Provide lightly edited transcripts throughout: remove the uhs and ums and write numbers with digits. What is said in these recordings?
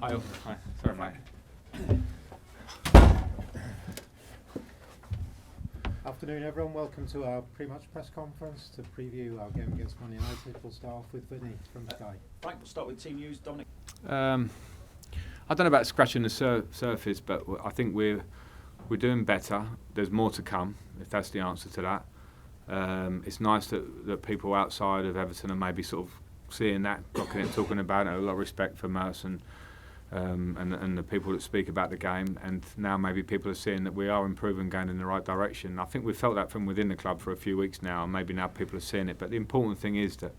Hi. Sorry, mate. Afternoon, everyone. Welcome to our pre-match press conference to preview our game against Man United. We'll start off with Vinny from Sky. Frank, we'll start with team news. Dominic. I don't know about scratching the surface, but I think we're doing better. There's more to come, if that's the answer to that. It's nice that people outside of Everton are maybe sort of seeing that, talking about it. A lot of respect for Merson and the people that speak about the game, and now maybe people are seeing that we are improving, going in the right direction. I think we've felt that from within the club for a few weeks now, and maybe now people are seeing it. But the important thing is that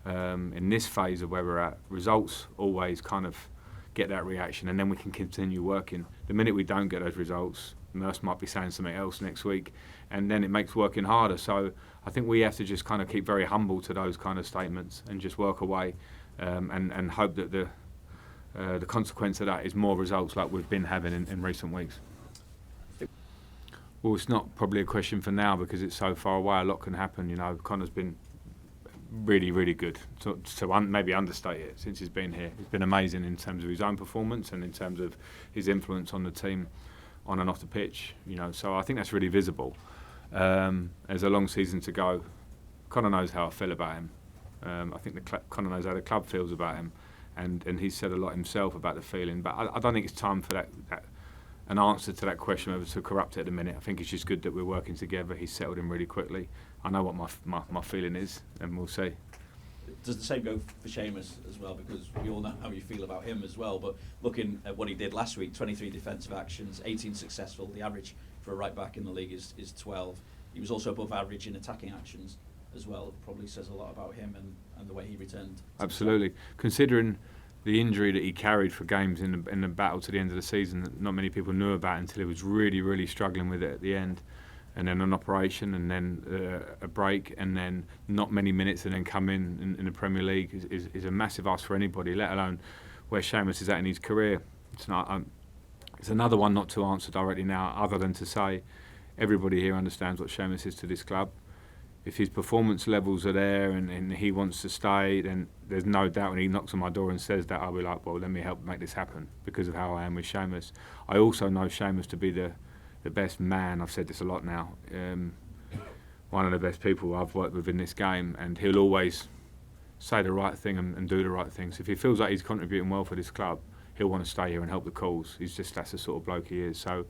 in this phase of where we're at, results always kind of get that reaction, and then we can continue working. The minute we don't get those results, Merce might be saying something else next week, and then it makes working harder. So I think we have to just kind of keep very humble to those kind of statements and just work away, and hope that the consequence of that is more results like we've been having in recent weeks. Well, it's not probably a question for now because it's so far away. A lot can happen. You know, Conor's been really, really good. To maybe understate it since he's been here. He's been amazing in terms of his own performance and in terms of his influence on the team, on and off the pitch. You know, so I think that's really visible. There's a long season to go. Conor knows how I feel about him. I think Conor knows how the club feels about him. And he's said a lot himself about the feeling, but I don't think it's time for an answer to that question whether to corrupt it at the minute. I think it's just good that we're working together. He's settled in really quickly. I know what my feeling is, and we'll see. Does the same go for Seamus as well? Because we all know how you feel about him as well. But looking at what he did last week, 23 defensive actions, 18 successful. The average for a right back in the league is 12. He was also above average in attacking actions as well. It probably says a lot about him and the way he returned. Absolutely. Considering the injury that he carried for games in the battle to the end of the season that not many people knew about until he was really, really struggling with it at the end, and then an operation, and then a break, and then not many minutes, and then come in the Premier League is a massive ask for anybody, let alone where Seamus is at in his career. It's another one not to answer directly now, other than to say everybody here understands what Seamus is to this club. If his performance levels are there and he wants to stay, then there's no doubt when he knocks on my door and says that, I'll be like, well, let me help make this happen because of how I am with Seamus. I also know Seamus to be the best man. I've said this a lot now. One of the best people I've worked with in this game, and he'll always say the right thing and do the right thing. So if he feels like he's contributing well for this club, he'll want to stay here and help the cause. That's the sort of bloke he is. So